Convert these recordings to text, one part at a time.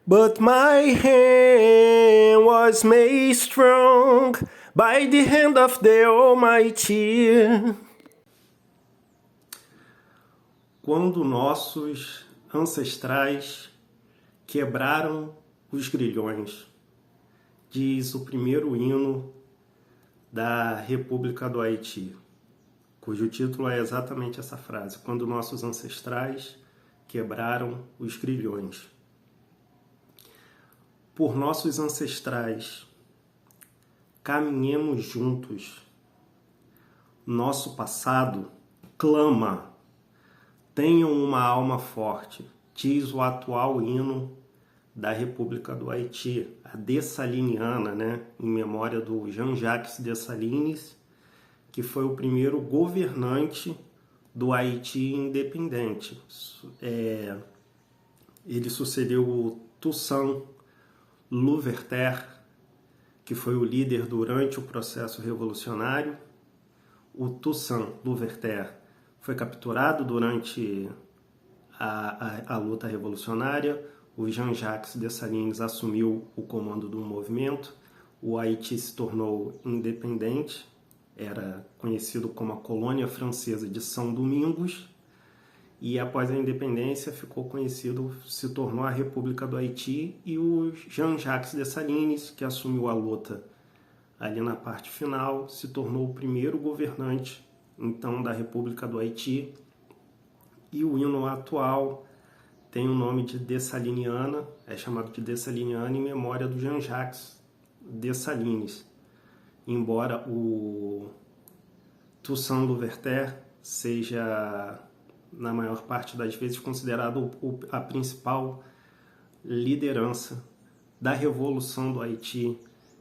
But my hand was made strong by the hand of the Almighty. Quando nossos ancestrais quebraram os grilhões, diz o primeiro hino da República do Haiti, cujo título é exatamente essa frase: quando nossos ancestrais quebraram os grilhões. Por nossos ancestrais, caminhemos juntos. Nosso passado clama, tenham uma alma forte, diz o atual hino da República do Haiti, a Dessaliniana, em memória do Jean-Jacques Dessalines, que foi o primeiro governante do Haiti independente. Ele sucedeu o Toussaint Louverture, que foi o líder durante o processo revolucionário. O Toussaint Louverture foi capturado durante a luta revolucionária. O Jean-Jacques Dessalines assumiu o comando do movimento. O Haiti se tornou independente, era conhecido como a colônia francesa de São Domingos, e após a independência se tornou a República do Haiti, e o Jean-Jacques Dessalines, que assumiu a luta ali na parte final, se tornou o primeiro governante então da República do Haiti. E o hino atual tem o nome de Dessaliniana, é chamado de Dessaliniana em memória do Jean-Jacques Dessalines, embora o Toussaint Louverture seja, na maior parte das vezes, considerado a principal liderança da Revolução do Haiti,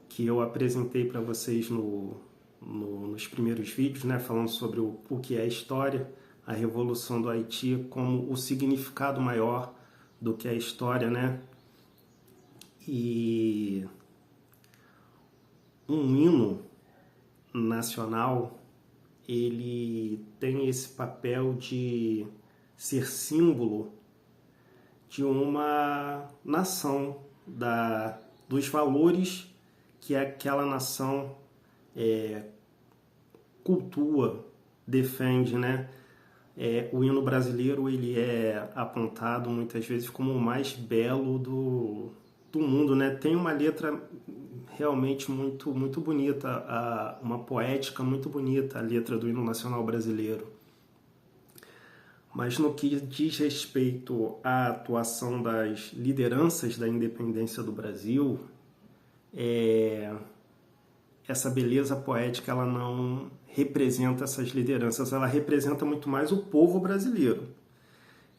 que eu apresentei para vocês nos primeiros vídeos, falando sobre o que é a história, a Revolução do Haiti como o significado maior do que a história, E um hino nacional, ele tem esse papel de ser símbolo de uma nação, dos valores que aquela nação cultua, defende, O hino brasileiro, ele é apontado muitas vezes como o mais belo do mundo, Tem uma letra realmente muito, muito bonita, uma poética muito bonita, a letra do hino nacional brasileiro. Mas no que diz respeito à atuação das lideranças da independência do Brasil, essa beleza poética ela não representa essas lideranças, ela representa muito mais o povo brasileiro.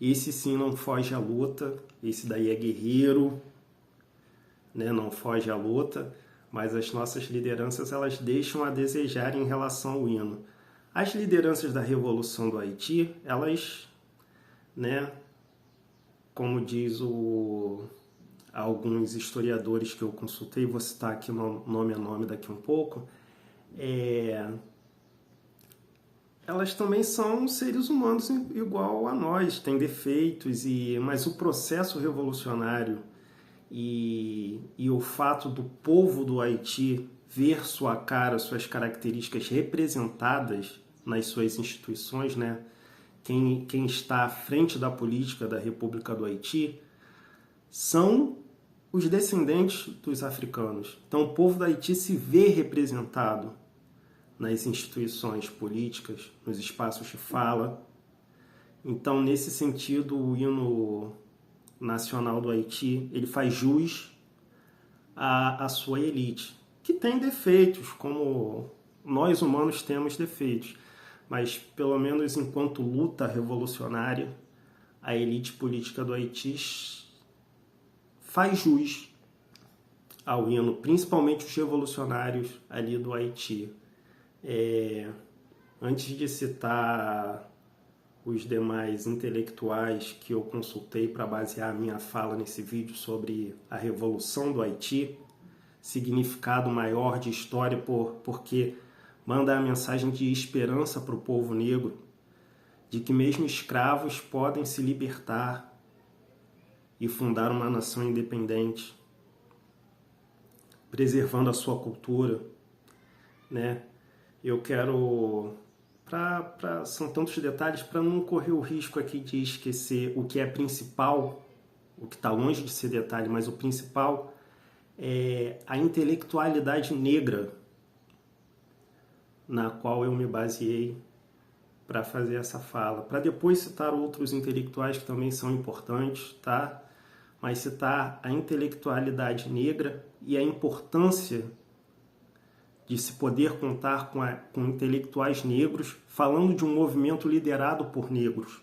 Esse sim não foge à luta, esse daí é guerreiro, não foge à luta, mas as nossas lideranças elas deixam a desejar em relação ao hino. As lideranças da Revolução do Haiti, elas, como diz alguns historiadores que eu consultei, vou citar aqui nome a nome daqui um pouco, elas também são seres humanos igual a nós, têm defeitos, mas o processo revolucionário e o fato do povo do Haiti ver sua cara, suas características representadas nas suas instituições, Quem está à frente da política da República do Haiti são os descendentes dos africanos. Então o povo do Haiti se vê representado nas instituições políticas, nos espaços de fala. Então, nesse sentido, o hino nacional do Haiti, ele faz jus à sua elite, que tem defeitos, como nós humanos temos defeitos, mas pelo menos enquanto luta revolucionária, a elite política do Haiti faz jus ao hino, principalmente os revolucionários ali do Haiti. Antes de citar os demais intelectuais que eu consultei para basear a minha fala nesse vídeo sobre a Revolução do Haiti, significado maior de história, porque manda a mensagem de esperança para o povo negro, de que mesmo escravos podem se libertar e fundar uma nação independente, preservando a sua cultura, né? Eu quero, são tantos detalhes, para não correr o risco aqui de esquecer o que é principal, o que está longe de ser detalhe, mas o principal é a intelectualidade negra na qual eu me baseei para fazer essa fala, para depois citar outros intelectuais que também são importantes, tá? Mas citar a intelectualidade negra e a importância de se poder contar com intelectuais negros, falando de um movimento liderado por negros,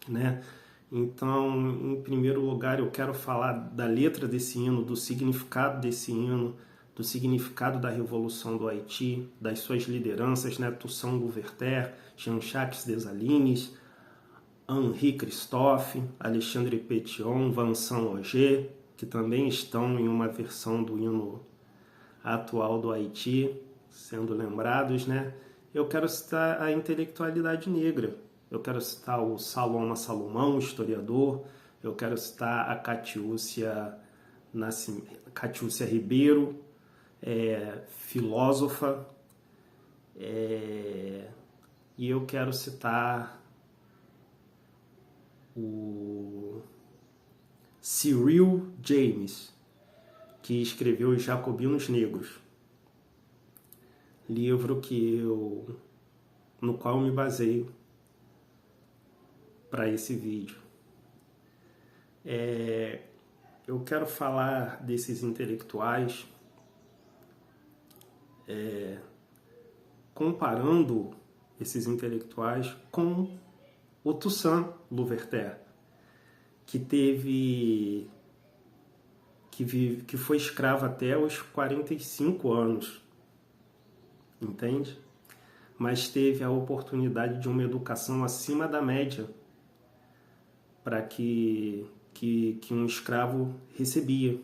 né? Então, em primeiro lugar, eu quero falar da letra desse hino, do significado desse hino, do significado da Revolução do Haiti, das suas lideranças, né? Toussaint Louverture, Jean-Jacques Dessalines, Henri Christophe, Alexandre Pétion, Vincent Auger, que também estão em uma versão do hino atual do Haiti, sendo lembrados, né? Eu quero citar a intelectualidade negra. Eu quero citar o Saloma Salomão, historiador. Eu quero citar a Catiúcia Ribeiro, filósofa. E eu quero citar o Cyril James, que escreveu Os Jacobinos Negros, livro no qual eu me baseio para esse vídeo. Eu quero falar desses intelectuais comparando esses intelectuais com o Toussaint Louverture, que foi escravo até os 45 anos, entende? Mas teve a oportunidade de uma educação acima da média para que um escravo recebia.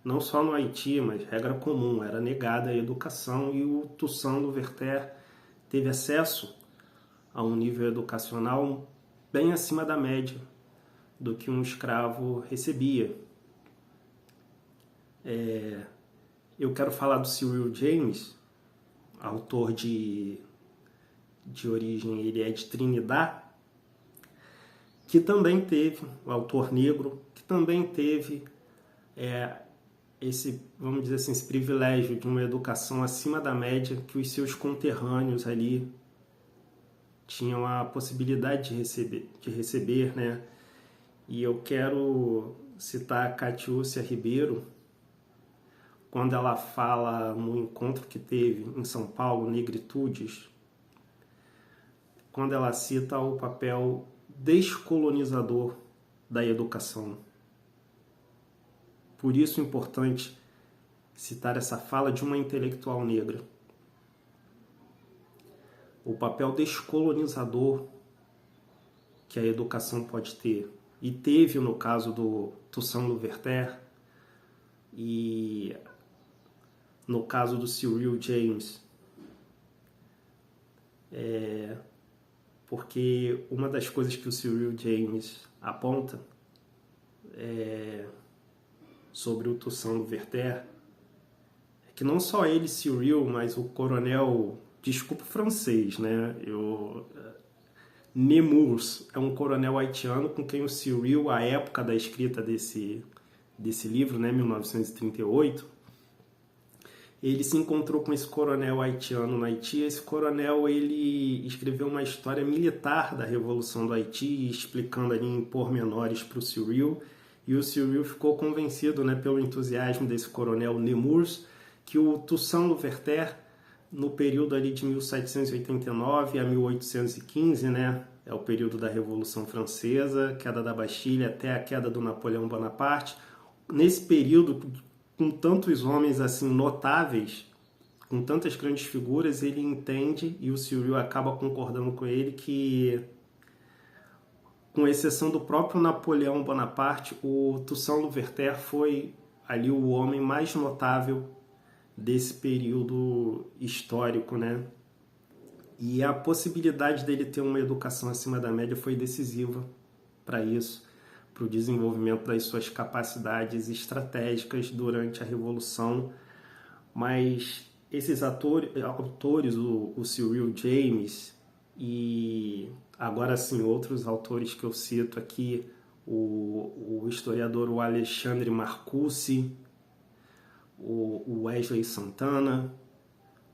Não só no Haiti, mas regra comum, era negada a educação, e o Toussaint Louverture teve acesso a um nível educacional bem acima da média do que um escravo recebia. Eu quero falar do Cyril James, autor de origem, ele é de Trinidad, que também teve, o autor negro, que também teve vamos dizer assim, esse privilégio de uma educação acima da média que os seus conterrâneos ali tinham a possibilidade de receber, né? E eu quero citar a Catiúcia Ribeiro, quando ela fala no encontro que teve em São Paulo, Negritudes, quando ela cita o papel descolonizador da educação. Por isso é importante citar essa fala de uma intelectual negra. O papel descolonizador que a educação pode ter. E teve no caso do Toussaint Louverture e no caso do Cyril James. Porque uma das coisas que o Cyril James aponta sobre o Toussaint Louverture é que não só ele, Cyril, mas o coronel, desculpa o francês, né? Nemours é um coronel haitiano com quem o Cyril, à época da escrita desse livro, né, 1938, ele se encontrou com esse coronel haitiano no Haiti. Esse coronel, ele escreveu uma história militar da Revolução do Haiti, explicando ali em pormenores para o Cyril, e o Cyril ficou convencido, né, pelo entusiasmo desse coronel Nemours, que o Toussaint Louverture, no período ali de 1789 a 1815, né, é o período da Revolução Francesa, queda da Bastilha até a queda do Napoleão Bonaparte. Nesse período, com tantos homens assim notáveis, com tantas grandes figuras, ele entende, e o Cyril acaba concordando com ele, que, com exceção do próprio Napoleão Bonaparte, o Toussaint Louverture foi ali o homem mais notável desse período histórico, né? E a possibilidade dele ter uma educação acima da média foi decisiva para isso, para o desenvolvimento das suas capacidades estratégicas durante a Revolução. Mas esses autores, o Cyril James e agora sim outros autores que eu cito aqui, o historiador o Alexandre Marcuse, o Wesley Santana,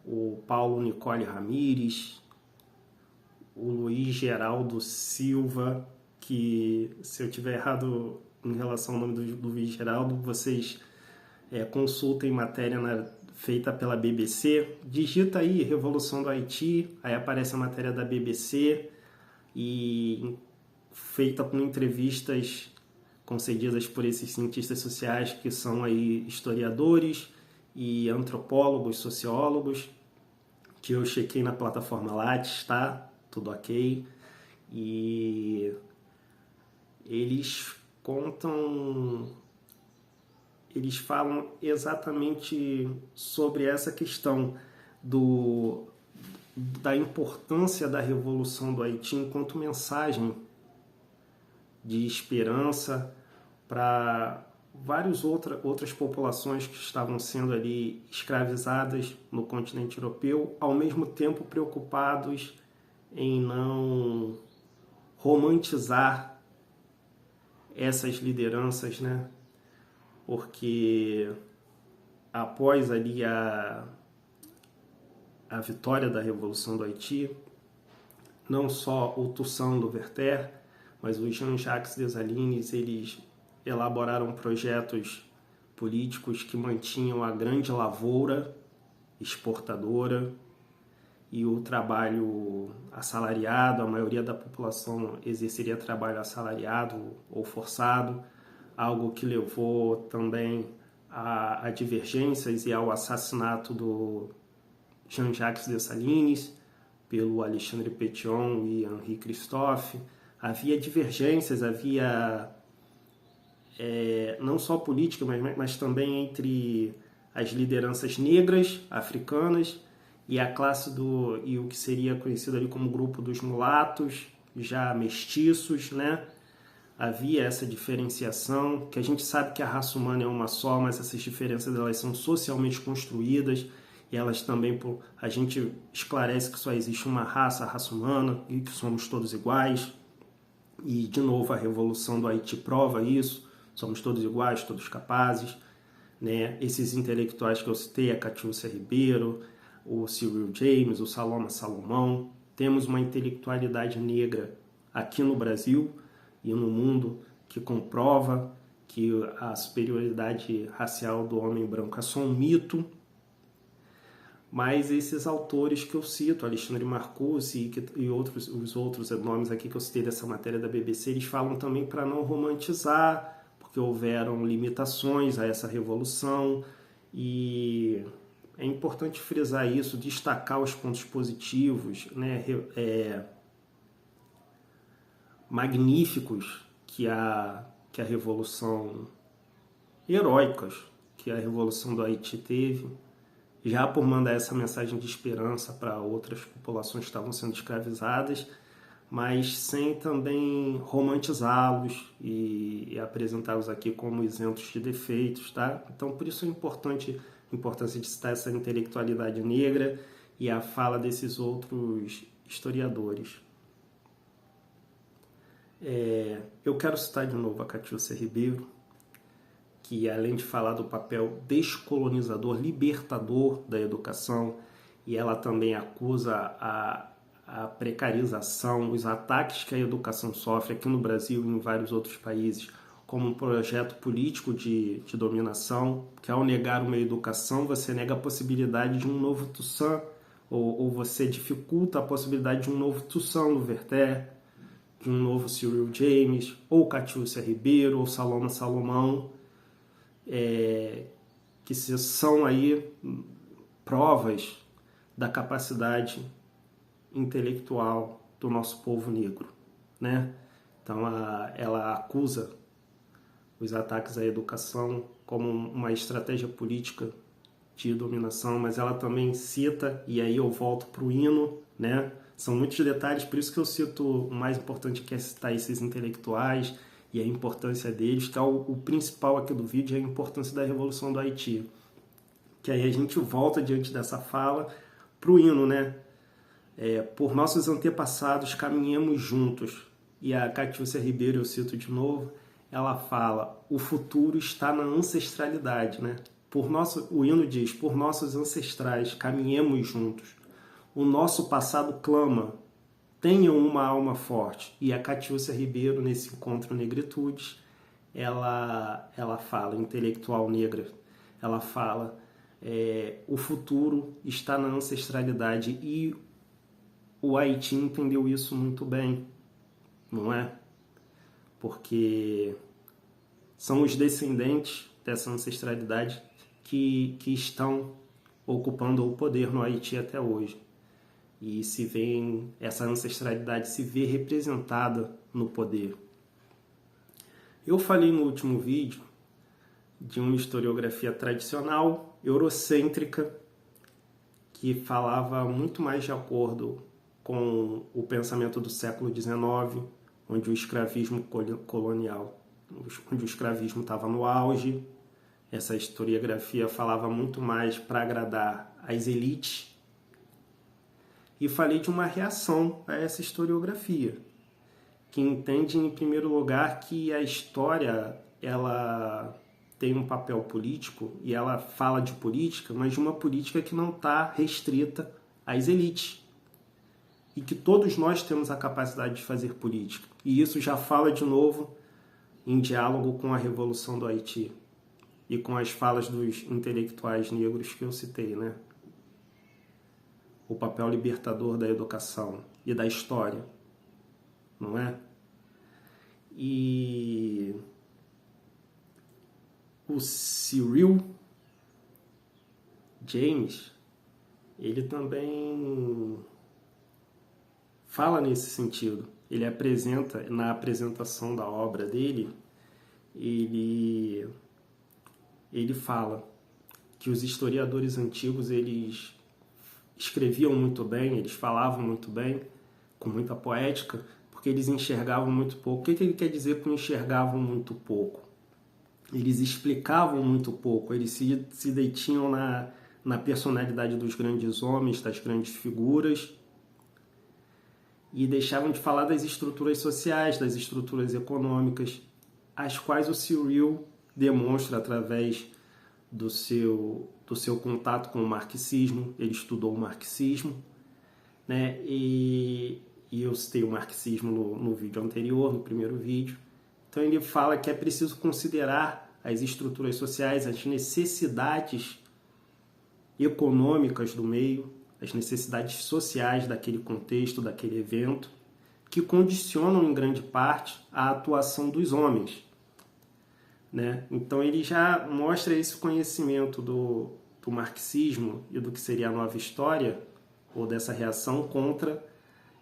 o Paulo Nicole Ramires, o Luiz Geraldo Silva, que se eu tiver errado em relação ao nome do Luiz Geraldo, vocês consultem matéria feita pela BBC, digita aí Revolução do Haiti, aí aparece a matéria da BBC e feita com entrevistas concedidas por esses cientistas sociais que são aí historiadores e antropólogos, sociólogos, que eu chequei na plataforma Lattes, tá? Tudo ok. E eles falam exatamente sobre essa questão da importância da Revolução do Haiti enquanto mensagem de esperança para várias outras populações que estavam sendo ali escravizadas no continente europeu, ao mesmo tempo preocupados em não romantizar essas lideranças, né? Porque após ali a vitória da Revolução do Haiti, não só o Toussaint Louverture, mas os Jean-Jacques Dessalines, eles elaboraram projetos políticos que mantinham a grande lavoura exportadora e o trabalho assalariado. A maioria da população exerceria trabalho assalariado ou forçado, algo que levou também a divergências e ao assassinato do Jean-Jacques Dessalines pelo Alexandre Pétion e Henri Christophe. Havia divergências, havia não só política, mas também entre as lideranças negras, africanas, e a classe e o que seria conhecido ali como grupo dos mulatos, já mestiços, né? Havia essa diferenciação, que a gente sabe que a raça humana é uma só, mas essas diferenças elas são socialmente construídas, e elas também, a gente esclarece que só existe uma raça, a raça humana, e que somos todos iguais. E, de novo, a Revolução do Haiti prova isso, somos todos iguais, todos capazes, né? Esses intelectuais que eu citei, a Catiúcia Ribeiro, o Cyril James, o Saloma Salomão, temos uma intelectualidade negra aqui no Brasil e no mundo que comprova que a superioridade racial do homem branco é só um mito. Mas esses autores que eu cito, Alexandre Marcuse e os outros nomes aqui que eu citei dessa matéria da BBC, eles falam também para não romantizar, porque houveram limitações a essa revolução, e é importante frisar isso, destacar os pontos positivos, né, magníficos que a revolução, heróicas que a Revolução do Haiti teve, já por mandar essa mensagem de esperança para outras populações que estavam sendo escravizadas, mas sem também romantizá-los e apresentá-los aqui como isentos de defeitos, tá? Então, por isso é importante a importância de citar essa intelectualidade negra e a fala desses outros historiadores. Eu quero citar de novo a Catiúcia Ribeiro, que além de falar do papel descolonizador, libertador da educação, e ela também acusa a precarização, os ataques que a educação sofre aqui no Brasil e em vários outros países, como um projeto político de dominação, que ao negar uma educação, você nega a possibilidade de um novo Toussaint, ou você dificulta a possibilidade de um novo Toussaint Louverture, de um novo Cyril James, ou Catiúcia Ribeiro, ou Saloma Salomão, que são aí provas da capacidade intelectual do nosso povo negro, né? Então ela acusa os ataques à educação como uma estratégia política de dominação, mas ela também cita, e aí eu volto para o hino, né? São muitos detalhes, por isso que eu cito o mais importante, que é citar esses intelectuais e a importância deles, que é o principal aqui do vídeo, é a importância da Revolução do Haiti. Que aí a gente volta diante dessa fala para o hino, né? Por nossos antepassados caminhemos juntos. E a Catiúcia Ribeiro, eu cito de novo, ela fala, o futuro está na ancestralidade, né? O hino diz, por nossos ancestrais caminhemos juntos. O nosso passado clama, tenham uma alma forte. E a Catiúcia Ribeiro, nesse encontro Negritudes, ela fala, intelectual negra, ela fala, o futuro está na ancestralidade, e o Haiti entendeu isso muito bem, não é? Porque são os descendentes dessa ancestralidade que estão ocupando o poder no Haiti até hoje. E essa ancestralidade se vê representada no poder. Eu falei no último vídeo de uma historiografia tradicional, eurocêntrica, que falava muito mais de acordo com o pensamento do século XIX, onde o escravismo colonial, onde o escravismo estava no auge. Essa historiografia falava muito mais para agradar as elites. E falei de uma reação a essa historiografia, que entende, em primeiro lugar, que a história ela tem um papel político e ela fala de política, mas de uma política que não está restrita às elites. E que todos nós temos a capacidade de fazer política. E isso já fala de novo em diálogo com a Revolução do Haiti e com as falas dos intelectuais negros que eu citei, né? O papel libertador da educação e da história, não é? E o Cyril James, ele também fala nesse sentido. Ele apresenta, na apresentação da obra dele, ele fala que os historiadores antigos, eles escreviam muito bem, eles falavam muito bem, com muita poética, porque eles enxergavam muito pouco. O que ele quer dizer com enxergavam muito pouco? Eles explicavam muito pouco, eles se detinham na personalidade dos grandes homens, das grandes figuras, e deixavam de falar das estruturas sociais, das estruturas econômicas, as quais o Cyril demonstra através do seu contato com o marxismo. Ele estudou o marxismo, né? E eu citei o marxismo no vídeo anterior, no primeiro vídeo. Então ele fala que é preciso considerar as estruturas sociais, as necessidades econômicas do meio, as necessidades sociais daquele contexto, daquele evento, que condicionam em grande parte a atuação dos homens, né? Então ele já mostra esse conhecimento do marxismo e do que seria a nova história, ou dessa reação contra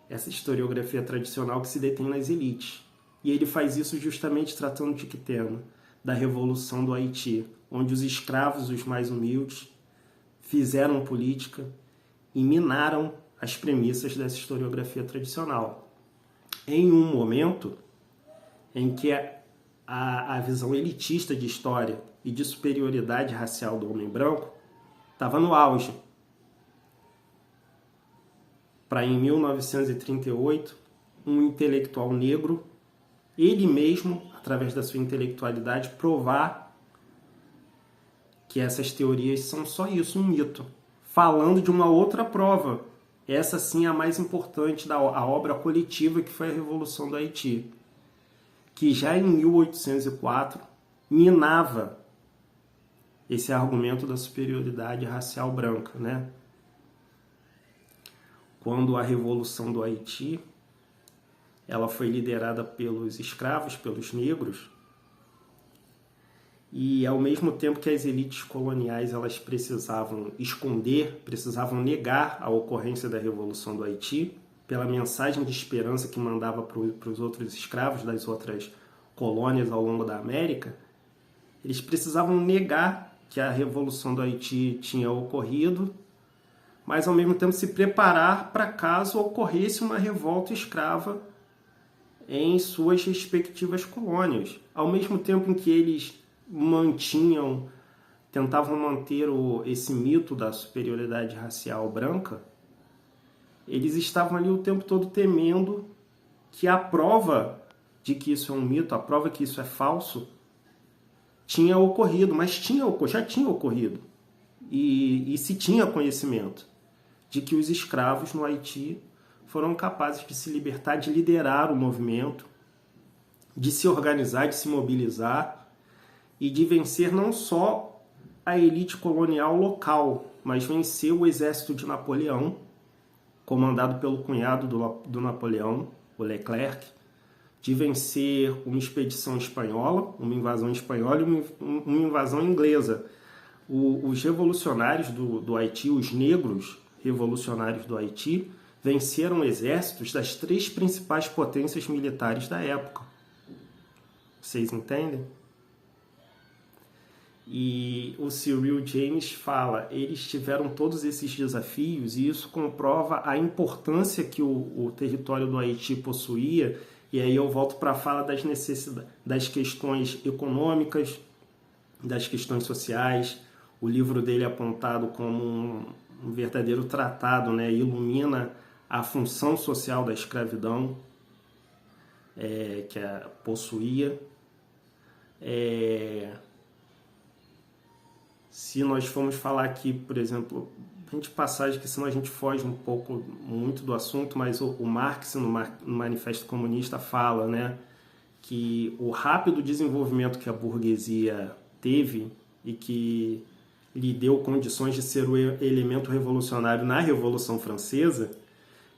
essa historiografia tradicional que se detém nas elites. E ele faz isso justamente tratando de que tema? Da Revolução do Haiti, onde os escravos, os mais humildes, fizeram política e minaram as premissas dessa historiografia tradicional. Em um momento em que a visão elitista de história e de superioridade racial do homem branco estava no auge. Para em 1938, um intelectual negro, ele mesmo, através da sua intelectualidade, provar que essas teorias são só isso, um mito, falando de uma outra prova, essa sim é a mais importante, a obra coletiva que foi a Revolução do Haiti, que já em 1804 minava esse argumento da superioridade racial branca, né? Quando a Revolução do Haiti ela foi liderada pelos escravos, pelos negros, e ao mesmo tempo que as elites coloniais elas precisavam esconder, precisavam negar a ocorrência da Revolução do Haiti, pela mensagem de esperança que mandava para os outros escravos das outras colônias ao longo da América, eles precisavam negar que a Revolução do Haiti tinha ocorrido, mas ao mesmo tempo se preparar para caso ocorresse uma revolta escrava em suas respectivas colônias. Ao mesmo tempo em que eles tentavam manter esse mito da superioridade racial branca, eles estavam ali o tempo todo temendo que a prova de que isso é um mito, a prova que isso é falso, tinha ocorrido, mas já tinha ocorrido. E se tinha conhecimento de que os escravos no Haiti foram capazes de se libertar, de liderar o movimento, de se organizar, de se mobilizar e de vencer não só a elite colonial local, mas vencer o exército de Napoleão, comandado pelo cunhado do Napoleão, o Leclerc, de vencer uma expedição espanhola, uma invasão espanhola e uma invasão inglesa. Os revolucionários do Haiti, os negros revolucionários do Haiti, venceram exércitos das 3 principais potências militares da época. Vocês entendem? E o Cyril James fala, eles tiveram todos esses desafios e isso comprova a importância que o território do Haiti possuía. E aí eu volto para a fala das necessidades, das questões econômicas, das questões sociais. O livro dele é apontado como um verdadeiro tratado, né? Ilumina a função social da escravidão que a possuía. Se nós formos falar aqui, por exemplo, passagem que senão a gente foge muito do assunto, mas o Marx no Manifesto Comunista fala, né, que o rápido desenvolvimento que a burguesia teve e que lhe deu condições de ser o elemento revolucionário na Revolução Francesa,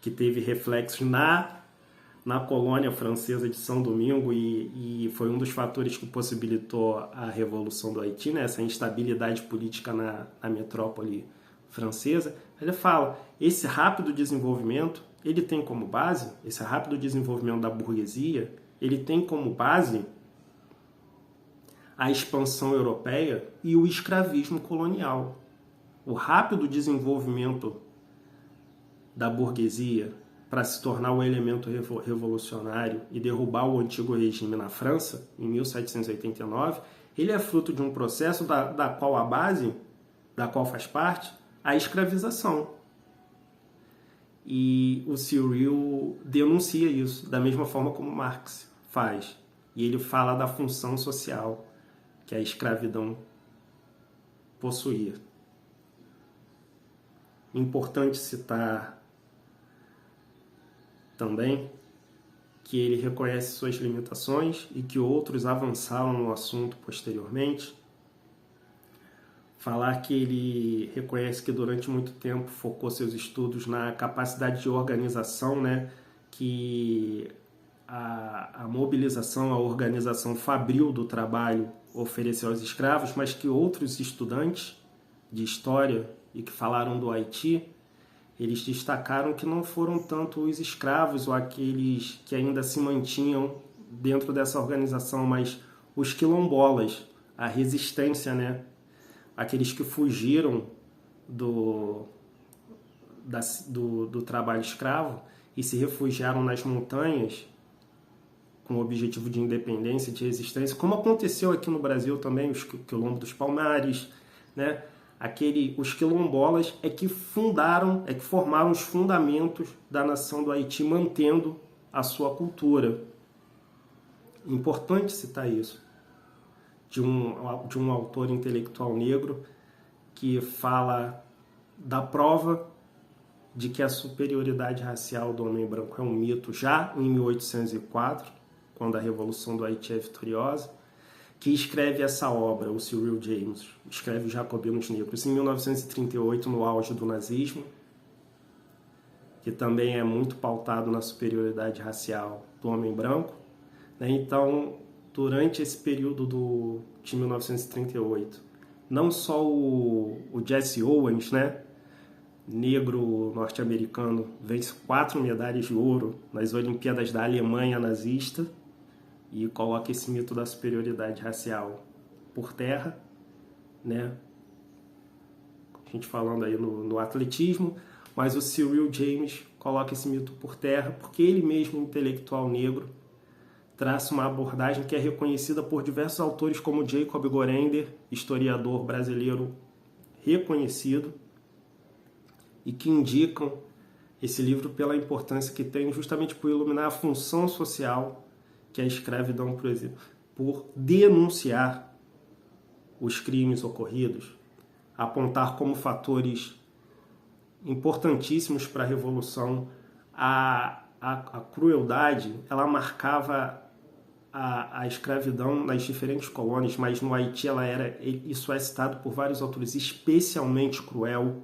que teve reflexos na colônia francesa de São Domingo e foi um dos fatores que possibilitou a Revolução do Haiti, né? Essa instabilidade política na metrópole francesa. Ele fala, esse rápido desenvolvimento, ele tem como base, esse rápido desenvolvimento da burguesia, ele tem como base a expansão europeia e o escravismo colonial. O rápido desenvolvimento da burguesia para se tornar o elemento revolucionário e derrubar o antigo regime na França, em 1789, ele é fruto de um processo da qual faz parte a escravização. E o Cyril denuncia isso, da mesma forma como Marx faz. E ele fala da função social que a escravidão possuía. Importante citar também que ele reconhece suas limitações e que outros avançaram no assunto posteriormente. Falar que ele reconhece que durante muito tempo focou seus estudos na capacidade de organização, né, que a mobilização, a organização fabril do trabalho ofereceu aos escravos, mas que outros estudantes de história e que falaram do Haiti, eles destacaram que não foram tanto os escravos ou aqueles que ainda se mantinham dentro dessa organização, mas os quilombolas, a resistência, né? Aqueles que fugiram do trabalho escravo e se refugiaram nas montanhas com o objetivo de independência, de resistência, como aconteceu aqui no Brasil também, os Quilombo dos Palmares, né? Os quilombolas é que formaram os fundamentos da nação do Haiti, mantendo a sua cultura. Importante citar isso, de um autor intelectual negro que fala da prova de que a superioridade racial do homem branco é um mito já em 1804, quando a Revolução do Haiti é vitoriosa, que escreve essa obra, o Cyril James, escreve Os Jacobinos Negros, em 1938, no auge do nazismo, que também é muito pautado na superioridade racial do homem branco. Né? Então, durante esse período de 1938, não só o Jesse Owens, né, negro norte-americano, vence 4 medalhas de ouro nas Olimpíadas da Alemanha nazista, e coloca esse mito da superioridade racial por terra, né? A gente falando aí no atletismo, mas o Cyril James coloca esse mito por terra porque ele mesmo, intelectual negro, traça uma abordagem que é reconhecida por diversos autores como Jacob Gorender, historiador brasileiro reconhecido, e que indicam esse livro pela importância que tem justamente por iluminar a função social que a escravidão, por exemplo, por denunciar os crimes ocorridos, apontar como fatores importantíssimos para a Revolução. A crueldade, ela marcava a escravidão nas diferentes colônias, mas no Haiti isso é citado por vários autores, especialmente cruel,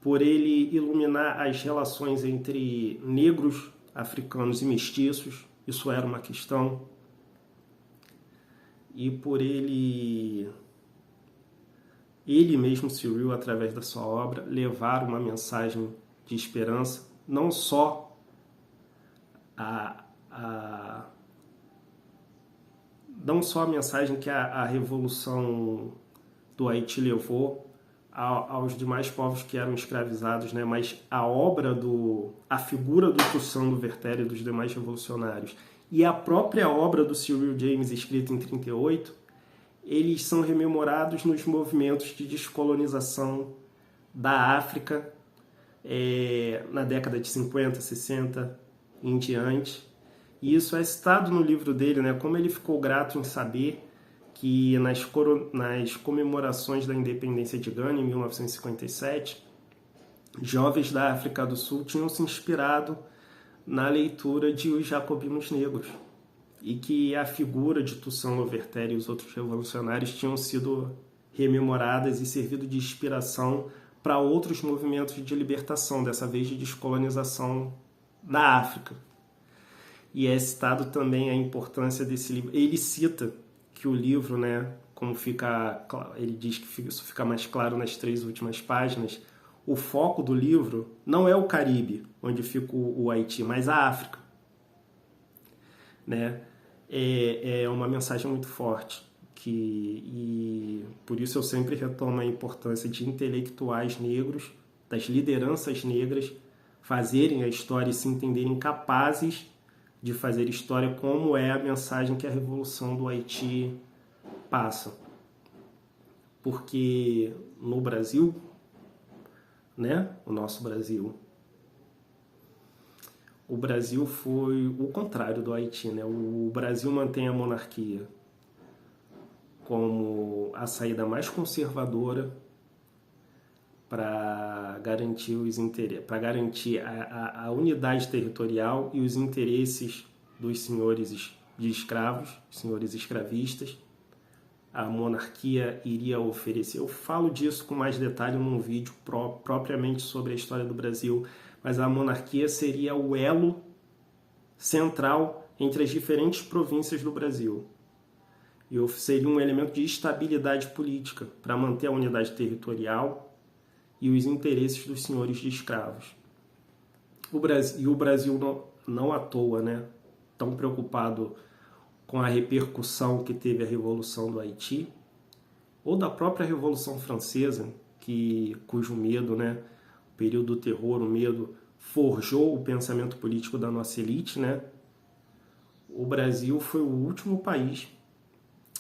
por ele iluminar as relações entre negros, africanos e mestiços, isso era uma questão, e por ele mesmo, Cyril, através da sua obra, levar uma mensagem de esperança, não só não só a mensagem que a Revolução do Haiti levou aos demais povos que eram escravizados, né? Mas a figura do Toussaint Louverture e dos demais revolucionários e a própria obra do Cyril James, escrita em 1938, eles são rememorados nos movimentos de descolonização da África na década de 50, 60 em diante. E isso é citado no livro dele, né? Como ele ficou grato em saber que nas comemorações da independência de Gana, em 1957, jovens da África do Sul tinham se inspirado na leitura de Os Jacobinos Negros, e que a figura de Toussaint Louverture e os outros revolucionários tinham sido rememoradas e servido de inspiração para outros movimentos de libertação, dessa vez de descolonização da África. E é citado também a importância desse livro. Ele cita que o livro, né, ele diz que isso fica mais claro nas 3 últimas páginas, o foco do livro não é o Caribe, onde fica o Haiti, mas a África. Né? É uma mensagem muito forte, e por isso eu sempre retomo a importância de intelectuais negros, das lideranças negras, fazerem a história e se entenderem capazes de fazer história, como é a mensagem que a Revolução do Haiti passa. Porque no Brasil, né, o nosso Brasil, o Brasil foi o contrário do Haiti, né? O Brasil mantém a monarquia como a saída mais conservadora para garantir os interesses, para garantir a unidade territorial e os interesses dos senhores de escravos, senhores escravistas. A monarquia iria oferecer. Eu falo disso com mais detalhe num vídeo propriamente sobre a história do Brasil, mas a monarquia seria o elo central entre as diferentes províncias do Brasil. E seria um elemento de estabilidade política para manter a unidade territorial e os interesses dos senhores de escravos. O Brasil não à toa, né, tão preocupado com a repercussão que teve a Revolução do Haiti, ou da própria Revolução Francesa, cujo medo, né, o período do terror, o medo, forjou o pensamento político da nossa elite, né? O Brasil foi o último país,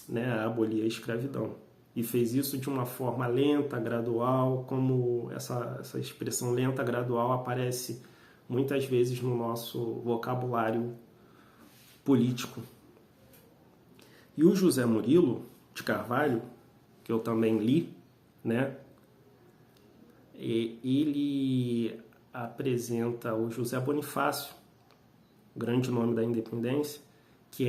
né, a abolir a escravidão. E fez isso de uma forma lenta, gradual, como essa expressão lenta, gradual aparece muitas vezes no nosso vocabulário político. E o José Murilo de Carvalho, que eu também li, né, ele apresenta o José Bonifácio, grande nome da independência, que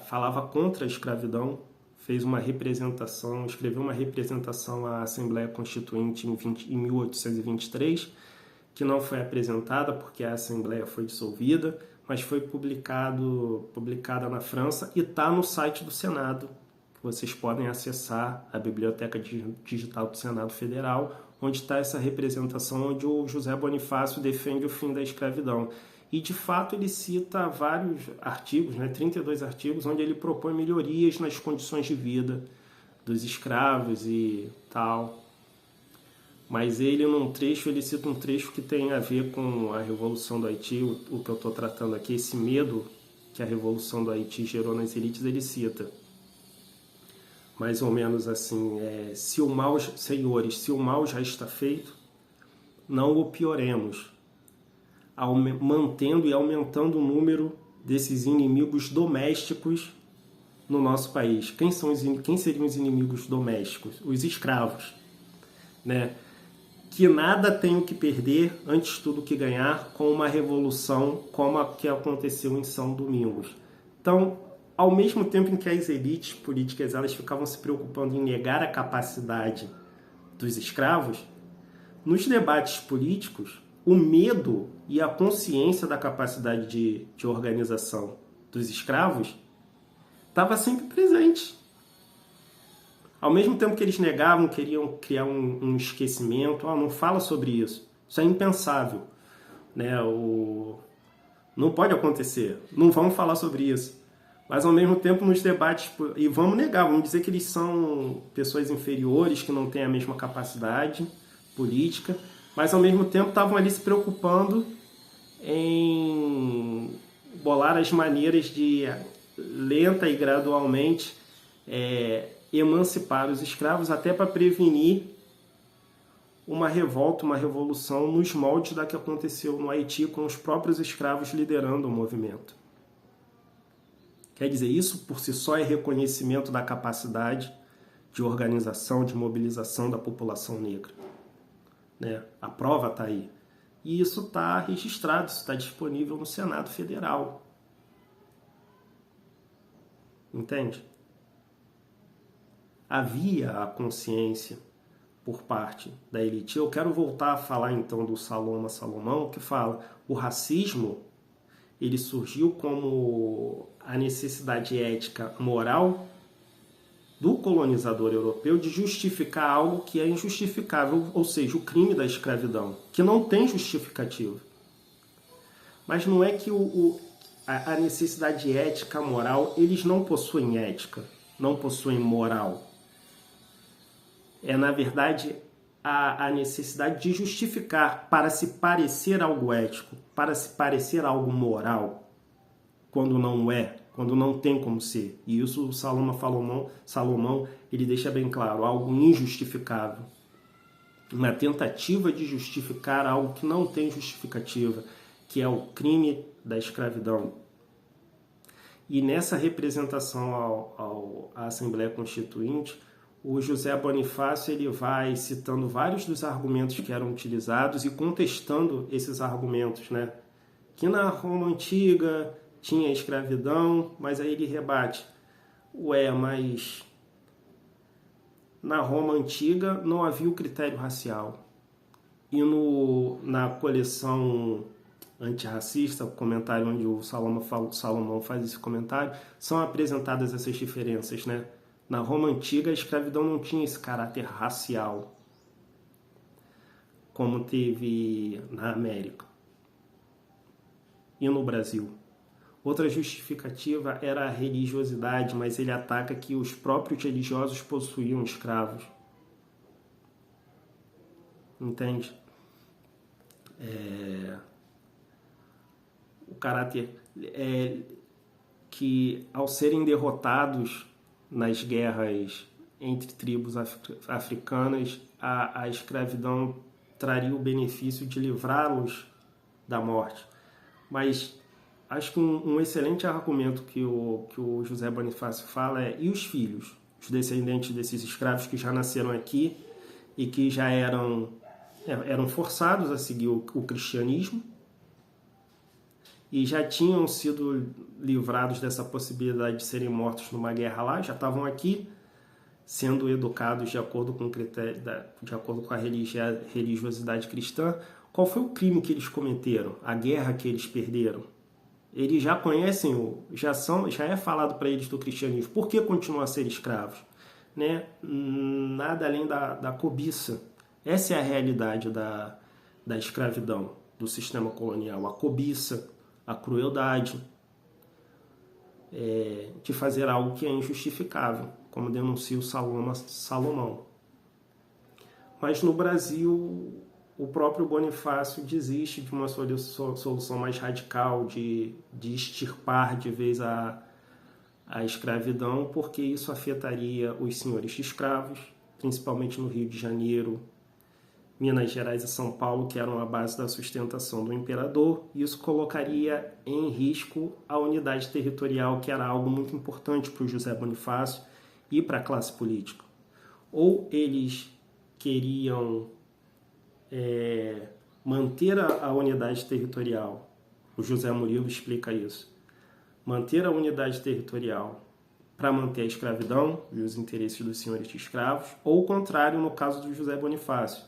falava contra a escravidão, fez uma representação, escreveu uma representação à Assembleia Constituinte em 1823, que não foi apresentada porque a Assembleia foi dissolvida, mas foi publicada na França e está no site do Senado, que vocês podem acessar, a Biblioteca Digital do Senado Federal, onde está essa representação, onde o José Bonifácio defende o fim da escravidão. E, de fato, ele cita vários artigos, né, 32 artigos, onde ele propõe melhorias nas condições de vida dos escravos e tal. Mas ele cita um trecho que tem a ver com a Revolução do Haiti, o que eu estou tratando aqui, esse medo que a Revolução do Haiti gerou nas elites, ele cita mais ou menos assim, se o mal, senhores, se o mal já está feito, não o pioremos, mantendo e aumentando o número desses inimigos domésticos no nosso país. Quem seriam os inimigos domésticos? Os escravos, né? Que nada tenho que perder, antes tudo que ganhar, com uma revolução como a que aconteceu em São Domingos. Então, ao mesmo tempo em que as elites políticas elas ficavam se preocupando em negar a capacidade dos escravos, nos debates políticos, o medo e a consciência da capacidade de organização dos escravos estava sempre presente. Ao mesmo tempo que eles negavam, queriam criar um esquecimento, não fala sobre isso, isso é impensável, né? Não pode acontecer, não vamos falar sobre isso. Mas ao mesmo tempo nos debates, e vamos negar, vamos dizer que eles são pessoas inferiores, que não têm a mesma capacidade política, mas ao mesmo tempo estavam ali se preocupando em bolar as maneiras de, lenta e gradualmente, emancipar os escravos, até para prevenir uma revolta, uma revolução nos moldes da que aconteceu no Haiti, com os próprios escravos liderando o movimento. Quer dizer, isso por si só é reconhecimento da capacidade de organização, de mobilização da população negra, né? A prova está aí. E isso está registrado, isso está disponível no Senado Federal. Entende? Havia a consciência por parte da elite. Eu quero voltar a falar então do Salomão, que fala o racismo ele surgiu como a necessidade ética moral do colonizador europeu de justificar algo que é injustificável, ou seja, o crime da escravidão, que não tem justificativa. Mas não é que a necessidade ética moral, eles não possuem ética, não possuem moral. É, na verdade, a necessidade de justificar para se parecer algo ético, para se parecer algo moral, quando não é, quando não tem como ser. E isso o Salomão ele deixa bem claro, algo injustificável. Uma tentativa de justificar algo que não tem justificativa, que é o crime da escravidão. E nessa representação à Assembleia Constituinte, o José Bonifácio ele vai citando vários dos argumentos que eram utilizados e contestando esses argumentos, né? Que na Roma Antiga tinha escravidão, mas aí ele rebate. Mas na Roma Antiga não havia o critério racial. E na coleção antirracista, o comentário onde o Salomão faz esse comentário, são apresentadas essas diferenças, né? Na Roma Antiga, a escravidão não tinha esse caráter racial, como teve na América e no Brasil. Outra justificativa era a religiosidade, mas ele ataca que os próprios religiosos possuíam escravos. Entende? O caráter que, ao serem derrotados nas guerras entre tribos africanas, a escravidão traria o benefício de livrá-los da morte. Mas acho que um excelente argumento que o José Bonifácio fala e os filhos, os descendentes desses escravos que já nasceram aqui e que já eram forçados a seguir o cristianismo e já tinham sido livrados dessa possibilidade de serem mortos numa guerra lá, já estavam aqui sendo educados de acordo com de acordo com a religiosidade cristã. Qual foi o crime que eles cometeram? A guerra que eles perderam? Eles já conhecem, já é falado para eles do cristianismo. Por que continuar a ser escravos? Né? Nada além da cobiça. Essa é a realidade da escravidão, do sistema colonial. A cobiça, a crueldade, de fazer algo que é injustificável, como denuncia o Salomão. Mas no Brasil o próprio Bonifácio desiste de uma solução mais radical de extirpar de vez a escravidão, porque isso afetaria os senhores de escravos, principalmente no Rio de Janeiro, Minas Gerais e São Paulo, que eram a base da sustentação do imperador. Isso colocaria em risco a unidade territorial, que era algo muito importante para o José Bonifácio e para a classe política. Ou eles queriam manter a unidade territorial, o José Murilo explica isso, manter a unidade territorial para manter a escravidão e os interesses dos senhores de escravos, ou o contrário no caso do José Bonifácio,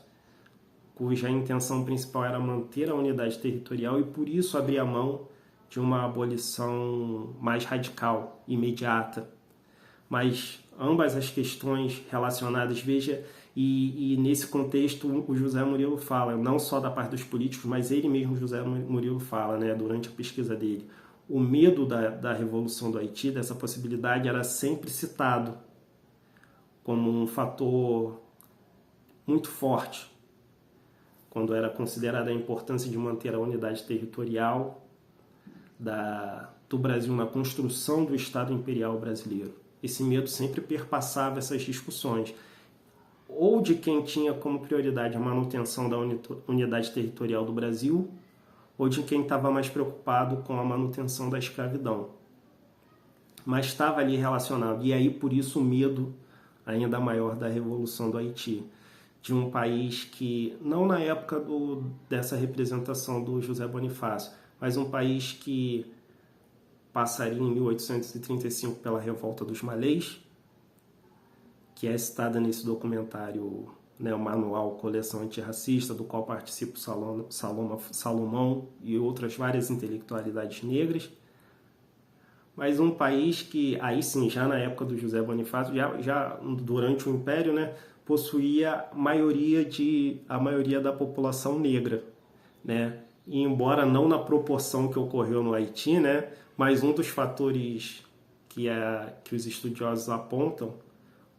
cuja intenção principal era manter a unidade territorial e por isso abrir a mão de uma abolição mais radical, imediata. Mas ambas as questões relacionadas, veja, e nesse contexto o José Murilo fala, não só da parte dos políticos, mas ele mesmo, José Murilo, fala, né, durante a pesquisa dele, o medo da Revolução do Haiti, dessa possibilidade, era sempre citado como um fator muito forte, quando era considerada a importância de manter a unidade territorial do Brasil na construção do Estado Imperial brasileiro. Esse medo sempre perpassava essas discussões, ou de quem tinha como prioridade a manutenção da unidade territorial do Brasil, ou de quem estava mais preocupado com a manutenção da escravidão. Mas estava ali relacionado, e aí por isso o medo ainda maior da Revolução do Haiti, de um país que, não na época dessa representação do José Bonifácio, mas um país que passaria em 1835 pela Revolta dos Malês, que é citada nesse documentário, né, o manual Coleção Antirracista, do qual participa Salomão e outras várias intelectualidades negras, mas um país que, aí sim, já na época do José Bonifácio, já durante o Império, né, possuía a maioria da população negra, né? E embora não na proporção que ocorreu no Haiti, né, mas um dos fatores que os estudiosos apontam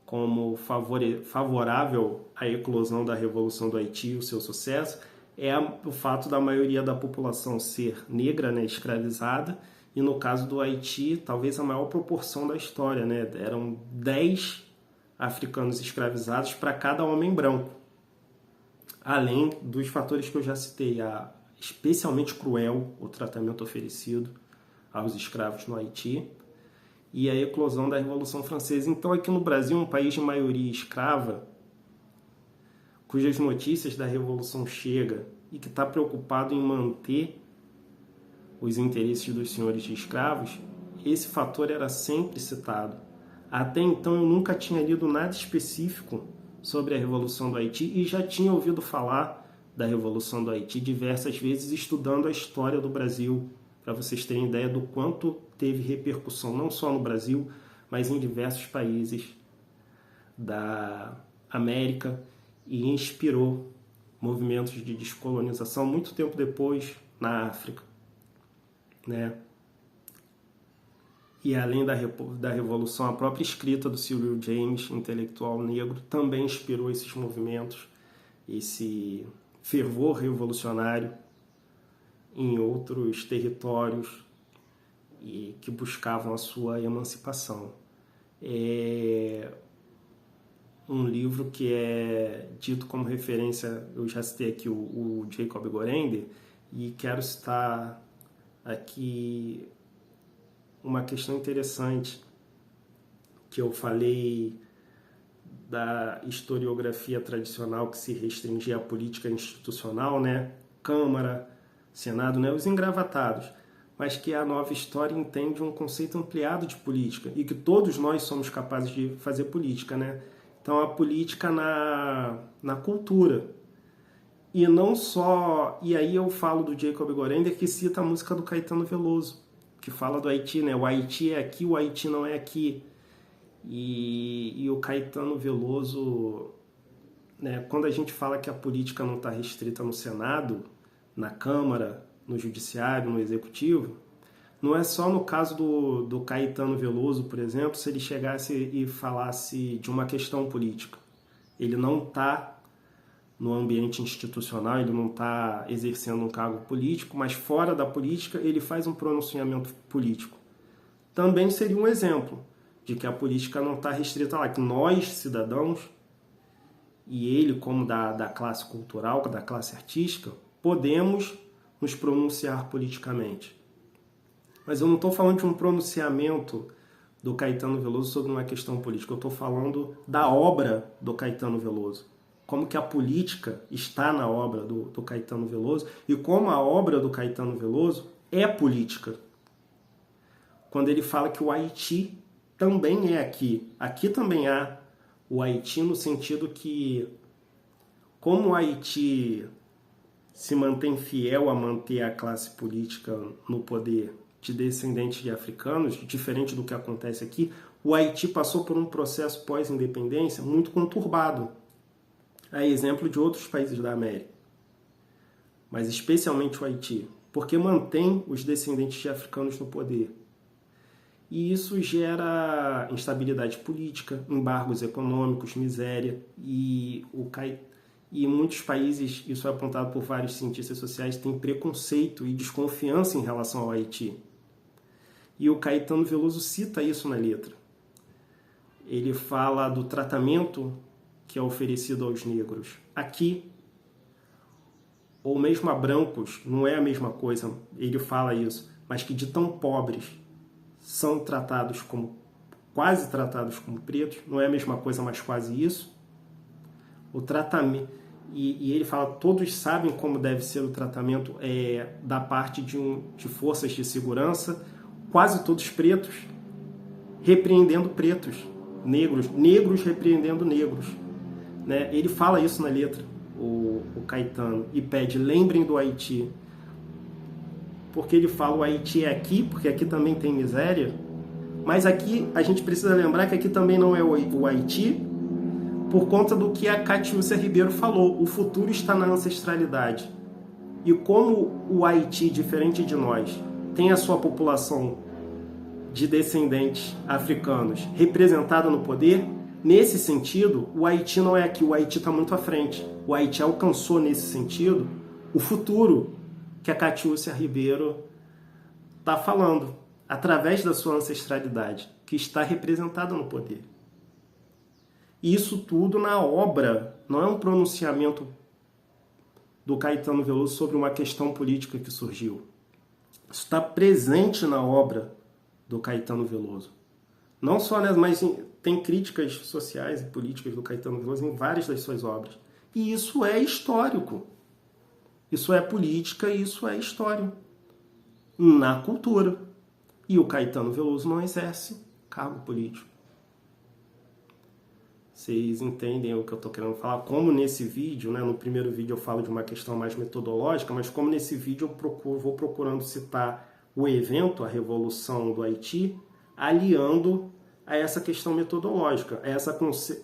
como favorável à eclosão da Revolução do Haiti e o seu sucesso é o fato da maioria da população ser negra, né, escravizada, e no caso do Haiti, talvez a maior proporção da história, né, eram 10 africanos escravizados para cada homem branco, além dos fatores que eu já citei, especialmente cruel o tratamento oferecido aos escravos no Haiti, e a eclosão da Revolução Francesa. Então, aqui no Brasil, um país de maioria escrava, cujas notícias da Revolução chegam e que está preocupado em manter os interesses dos senhores de escravos, esse fator era sempre citado. Até então, eu nunca tinha lido nada específico sobre a Revolução do Haiti e já tinha ouvido falar da Revolução do Haiti diversas vezes estudando a história do Brasil, para vocês terem ideia do quanto teve repercussão, não só no Brasil, mas em diversos países da América e inspirou movimentos de descolonização muito tempo depois na África, né? E além da Revolução, a própria escrita do Cyril James, intelectual negro, também inspirou esses movimentos, esse fervor revolucionário em outros territórios e que buscavam a sua emancipação. É um livro que é dito como referência, eu já citei aqui o Jacob Gorender, e quero citar aqui uma questão interessante que eu falei da historiografia tradicional que se restringia à política institucional, né? Câmara, Senado, né? Os engravatados, mas que a nova história entende um conceito ampliado de política e que todos nós somos capazes de fazer política, né? Então, a política na cultura. E não só... E aí eu falo do Jacob Gorender, que cita a música do Caetano Veloso, que fala do Haiti, né? O Haiti é aqui, o Haiti não é aqui. E o Caetano Veloso, né? Quando a gente fala que a política não está restrita no Senado, na Câmara, no Judiciário, no Executivo, não é só no caso do Caetano Veloso, por exemplo, se ele chegasse e falasse de uma questão política. Ele não está no ambiente institucional, ele não está exercendo um cargo político, mas fora da política ele faz um pronunciamento político. Também seria um exemplo de que a política não está restrita lá, que nós, cidadãos, e ele como da classe cultural, da classe artística, podemos nos pronunciar politicamente. Mas eu não estou falando de um pronunciamento do Caetano Veloso sobre uma questão política, eu estou falando da obra do Caetano Veloso. Como que a política está na obra do Caetano Veloso e como a obra do Caetano Veloso é política. Quando ele fala que o Haiti também é aqui. Aqui também há o Haiti no sentido que, como o Haiti se mantém fiel a manter a classe política no poder de descendentes de africanos, diferente do que acontece aqui, o Haiti passou por um processo pós-independência muito conturbado, a exemplo de outros países da América, mas especialmente o Haiti, porque mantém os descendentes de africanos no poder. E isso gera instabilidade política, embargos econômicos, miséria, e em muitos países, isso é apontado por vários cientistas sociais, tem preconceito e desconfiança em relação ao Haiti. E o Caetano Veloso cita isso na letra. Ele fala do tratamento que é oferecido aos negros aqui, ou mesmo a brancos, não é a mesma coisa, ele fala isso, mas que de tão pobres são tratados como, quase tratados como pretos, não é a mesma coisa, mas quase isso. O tratamento, e ele fala, todos sabem como deve ser o tratamento da parte de forças de segurança, quase todos pretos, repreendendo pretos, negros repreendendo negros. Né? Ele fala isso na letra, o Caetano, e pede, lembrem do Haiti. Porque ele fala o Haiti é aqui, porque aqui também tem miséria, mas aqui a gente precisa lembrar que aqui também não é o Haiti, por conta do que a Catiúcia Ribeiro falou, o futuro está na ancestralidade. E como o Haiti, diferente de nós, tem a sua população de descendentes africanos representada no poder, nesse sentido, o Haiti não é aqui, o Haiti está muito à frente. O Haiti alcançou, nesse sentido, o futuro que a Catiúcia Ribeiro está falando, através da sua ancestralidade, que está representada no poder. E isso tudo na obra, não é um pronunciamento do Caetano Veloso sobre uma questão política que surgiu. Isso está presente na obra do Caetano Veloso. Não só, né, mas tem críticas sociais e políticas do Caetano Veloso em várias das suas obras. E isso é histórico. Isso é política e isso é história. Na cultura. E o Caetano Veloso não exerce cargo político. Vocês entendem o que eu estou querendo falar? Como nesse vídeo, né, no primeiro vídeo eu falo de uma questão mais metodológica, mas como nesse vídeo eu vou procurando citar o evento, a Revolução do Haiti, aliando a essa questão metodológica, a essa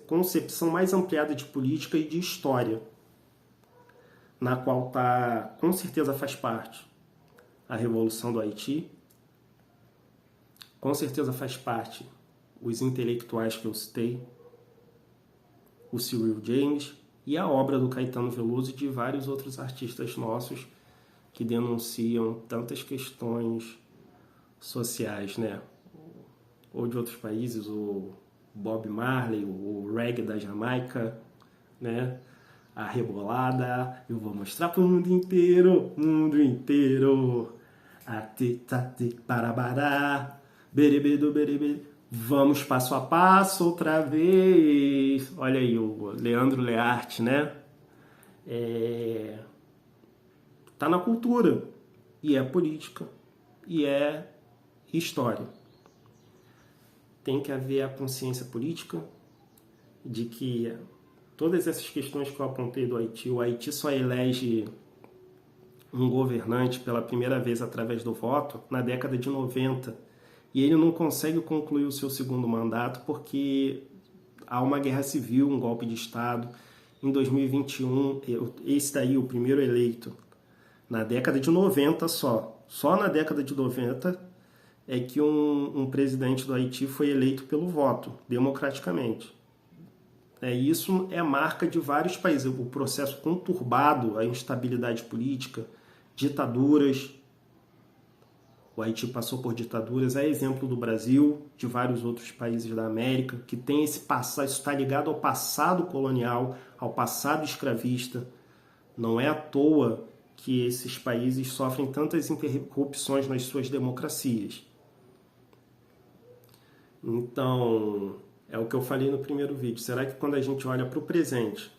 concepção mais ampliada de política e de história, na qual com certeza faz parte a Revolução do Haiti, com certeza faz parte os intelectuais que eu citei, o Cyril James e a obra do Caetano Veloso e de vários outros artistas nossos que denunciam tantas questões sociais, né? Ou de outros países, o Bob Marley, o reggae da Jamaica, né? A rebolada, eu vou mostrar pro mundo inteiro, Atitati parabará, berebedo berebe. Vamos passo a passo outra vez. Olha aí o Leandro Learte, né? Tá na cultura, e é política, e é história. Tem que haver a consciência política de que todas essas questões que eu apontei do Haiti, o Haiti só elege um governante pela primeira vez através do voto na década de 90, e ele não consegue concluir o seu segundo mandato porque há uma guerra civil, um golpe de Estado. Em 2021, esse daí, o primeiro eleito, na década de 90 só na década de 90 é que um presidente do Haiti foi eleito pelo voto, democraticamente. E isso é marca de vários países. O processo conturbado, a instabilidade política, ditaduras. O Haiti passou por ditaduras, é exemplo do Brasil, de vários outros países da América, que tem esse passado, isso está ligado ao passado colonial, ao passado escravista. Não é à toa que esses países sofrem tantas interrupções nas suas democracias. Então, é o que eu falei no primeiro vídeo. Será que quando a gente olha para o presente,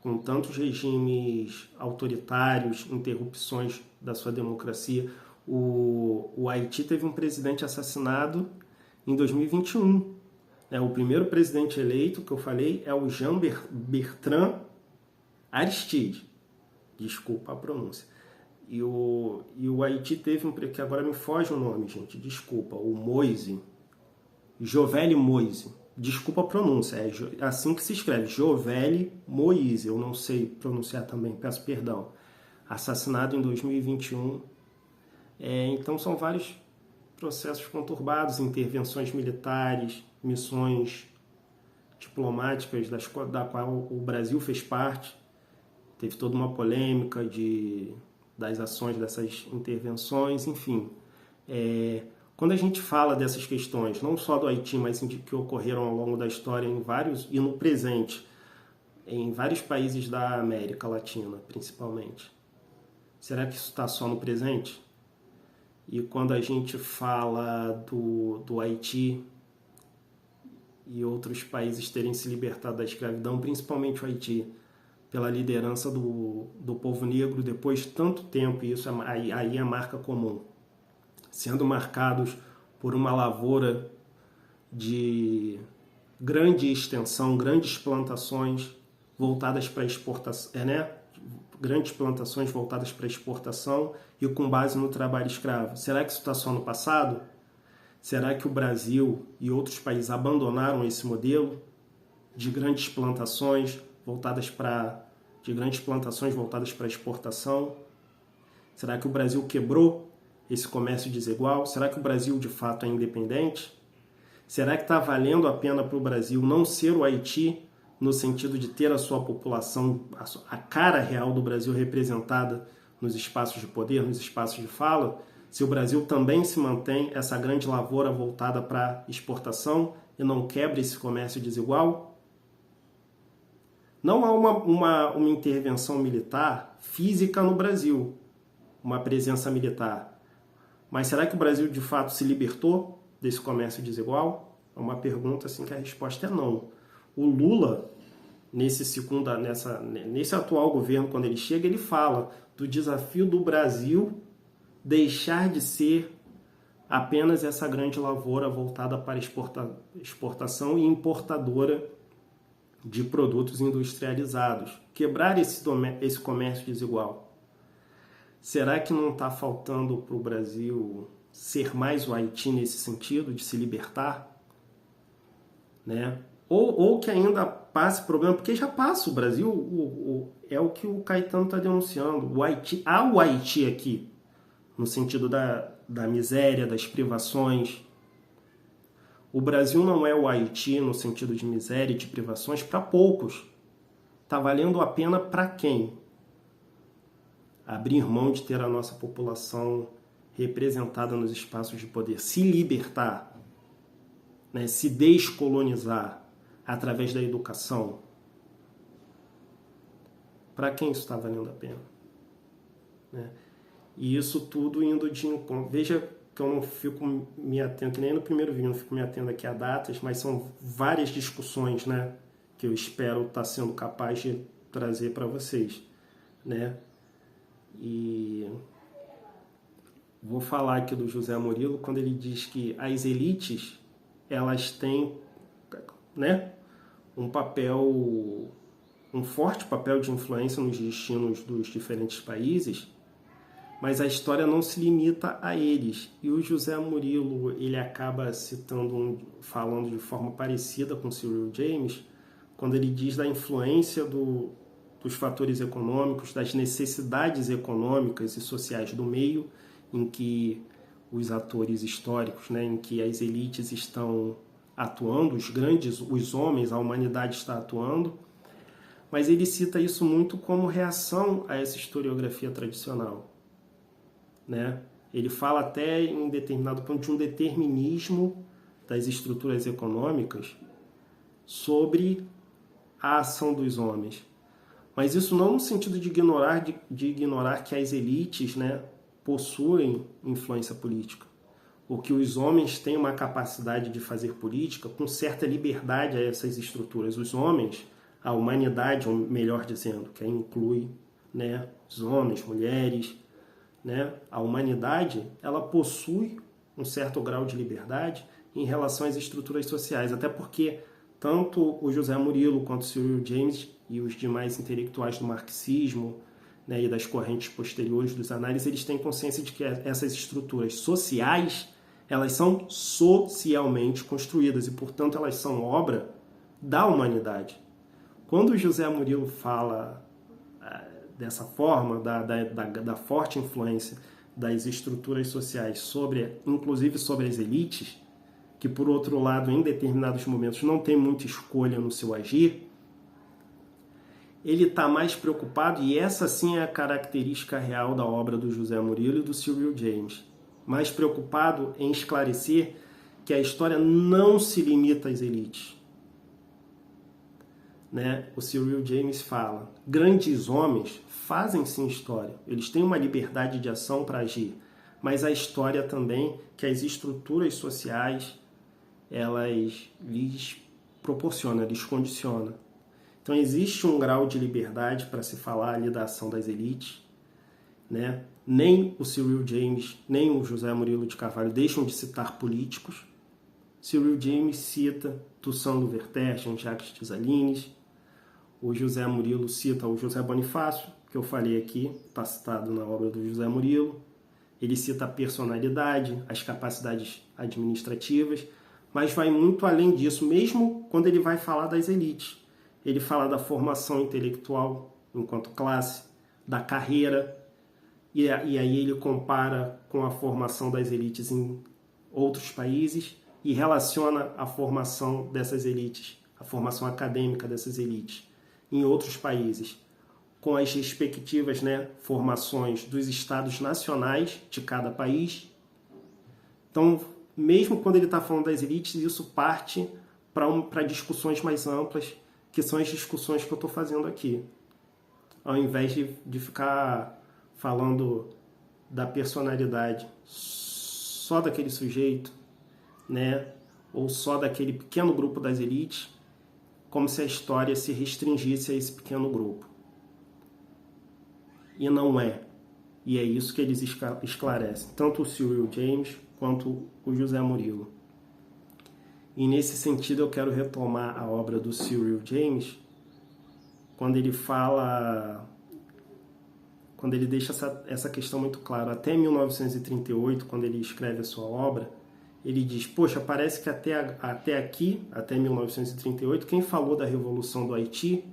com tantos regimes autoritários, interrupções da sua democracia, o Haiti teve um presidente assassinado em 2021. O primeiro presidente eleito que eu falei é o Jean-Bertrand Aristide. Desculpa a pronúncia. E o Haiti teve que agora me foge o nome, gente. Desculpa. O Moise. Jovenel Moise. Desculpa a pronúncia. É assim que se escreve. Jovenel Moise. Eu não sei pronunciar também. Peço perdão. Assassinado em 2021. Então são vários processos conturbados, intervenções militares, missões diplomáticas da qual o Brasil fez parte. Teve toda uma polêmica das ações dessas intervenções, enfim. Quando a gente fala dessas questões, não só do Haiti, mas que ocorreram ao longo da história e no presente, em vários países da América Latina, principalmente. Será que isso está só no presente? E quando a gente fala do Haiti e outros países terem se libertado da escravidão, principalmente o Haiti, pela liderança do povo negro, depois de tanto tempo, e isso aí é marca comum, sendo marcados por uma lavoura de grande extensão, grandes plantações voltadas para exportação, grandes plantações voltadas para exportação e com base no trabalho escravo. Será que isso está só no passado? Será que o Brasil e outros países abandonaram esse modelo de grandes plantações voltadas para exportação? Será que o Brasil quebrou esse comércio desigual? Será que o Brasil de fato é independente? Será que está valendo a pena para o Brasil não ser o Haiti, no sentido de ter a sua população, a cara real do Brasil representada nos espaços de poder, nos espaços de fala, se o Brasil também se mantém essa grande lavoura voltada para exportação e não quebra esse comércio desigual? Não há uma intervenção militar física no Brasil, uma presença militar. Mas será que o Brasil de fato se libertou desse comércio desigual? É uma pergunta assim que a resposta é não. O Lula, nesse atual governo, quando ele chega, ele fala do desafio do Brasil deixar de ser apenas essa grande lavoura voltada para exportação e importadora de produtos industrializados. Quebrar esse comércio desigual. Será que não está faltando para o Brasil ser mais o Haiti nesse sentido, de se libertar? Ou que ainda passe problema, porque já passa o Brasil, é o que o Caetano está denunciando. Há o Haiti aqui, no sentido da miséria, das privações. O Brasil não é o Haiti no sentido de miséria e de privações para poucos. Está valendo a pena para quem? Abrir mão de ter a nossa população representada nos espaços de poder, se libertar, se descolonizar através da educação. Para quem isso está valendo a pena? E isso tudo indo de encontro. Veja que eu não fico me atento, nem no primeiro vídeo, não fico me atendo aqui a datas, mas são várias discussões, que eu espero estar sendo capaz de trazer para vocês. E vou falar aqui do José Murilo, quando ele diz que as elites, elas têm um forte papel de influência nos destinos dos diferentes países, mas a história não se limita a eles. E o José Murilo, ele acaba falando de forma parecida com Cyril James, quando ele diz da influência dos fatores econômicos, das necessidades econômicas e sociais do meio em que os atores históricos, em que as elites estão atuando, os homens, a humanidade está atuando, mas ele cita isso muito como reação a essa historiografia tradicional, né? Ele fala até em determinado ponto de um determinismo das estruturas econômicas sobre a ação dos homens. Mas isso não no sentido de ignorar que as elites, né, possuem influência política, ou que os homens têm uma capacidade de fazer política com certa liberdade a essas estruturas. Os homens, a humanidade, ou melhor dizendo, que inclui, né, os homens, mulheres, né, a humanidade, ela possui um certo grau de liberdade em relação às estruturas sociais, até porque tanto o José Murilo quanto o Cyril James e os demais intelectuais do marxismo, né, e das correntes posteriores dos análises, eles têm consciência de que essas estruturas sociais, elas são socialmente construídas e, portanto, elas são obra da humanidade. Quando o José Murilo fala dessa forma, da forte influência das estruturas sociais, inclusive sobre as elites, que, por outro lado, em determinados momentos não tem muita escolha no seu agir, ele está mais preocupado, e essa sim é a característica real da obra do José Murilo e do Cyril James, mais preocupado em esclarecer que a história não se limita às elites. Né? O Cyril James fala, grandes homens fazem sim história, eles têm uma liberdade de ação para agir, mas a história também, que as estruturas sociais, elas lhes proporcionam, lhes condicionam. Então existe um grau de liberdade para se falar ali da ação das elites, né? Nem o Cyril James, nem o José Murilo de Carvalho deixam de citar políticos. Cyril James cita Toussaint Louverture, Jean-Jacques Dessalines. O José Murilo cita o José Bonifácio, que eu falei aqui, está citado na obra do José Murilo. Ele cita a personalidade, as capacidades administrativas, mas vai muito além disso, mesmo quando ele vai falar das elites. Ele fala da formação intelectual enquanto classe, da carreira, e aí ele compara com a formação das elites em outros países e relaciona a formação dessas elites, a formação acadêmica dessas elites em outros países, com as respectivas, né, formações dos estados nacionais de cada país. Então, mesmo quando ele está falando das elites, isso parte para discussões mais amplas, que são as discussões que eu estou fazendo aqui. Ao invés de ficar falando da personalidade só daquele sujeito, né, ou só daquele pequeno grupo das elites, como se a história se restringisse a esse pequeno grupo. E não é. E é isso que eles esclarecem, tanto o Cyril James quanto o José Murilo. E nesse sentido eu quero retomar a obra do Cyril James, quando ele fala, quando ele deixa essa questão muito clara. Até 1938, quando ele escreve a sua obra, ele diz, poxa, parece que até aqui, até 1938, quem falou da Revolução do Haiti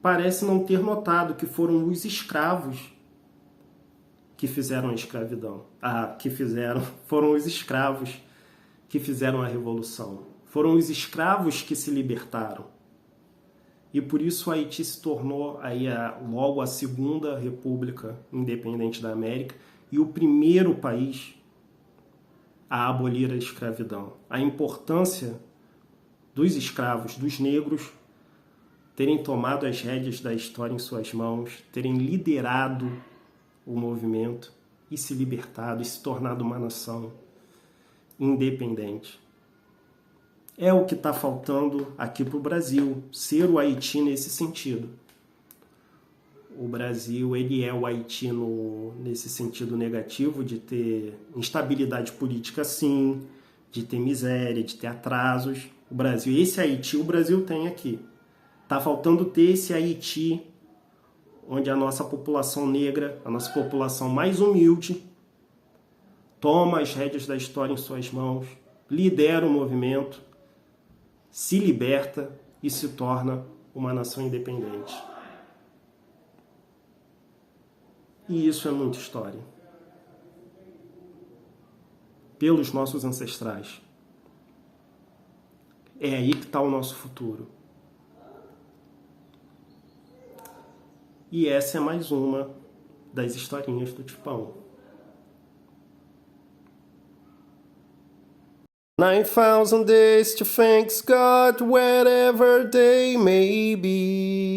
parece não ter notado que foram os escravos que fizeram a escravidão. Foram os escravos que fizeram a revolução. Foram os escravos que se libertaram. E por isso o Haiti se tornou aí logo a segunda república independente da América e o primeiro país a abolir a escravidão. A importância dos escravos, dos negros, terem tomado as rédeas da história em suas mãos, terem liderado o movimento e se libertado e se tornado uma nação independente. É o que está faltando aqui para o Brasil, ser o Haiti nesse sentido. O Brasil, ele é o Haiti nesse sentido negativo, de ter instabilidade política sim, de ter miséria, de ter atrasos. Esse Haiti o Brasil tem aqui. Está faltando ter esse Haiti onde a nossa população negra, a nossa população mais humilde, toma as rédeas da história em suas mãos, lidera o movimento, se liberta e se torna uma nação independente. E isso é muita história. Pelos nossos ancestrais. É aí que está o nosso futuro. E essa é mais uma das historinhas do Tipão. 9,000 days to thank God, wherever they may be.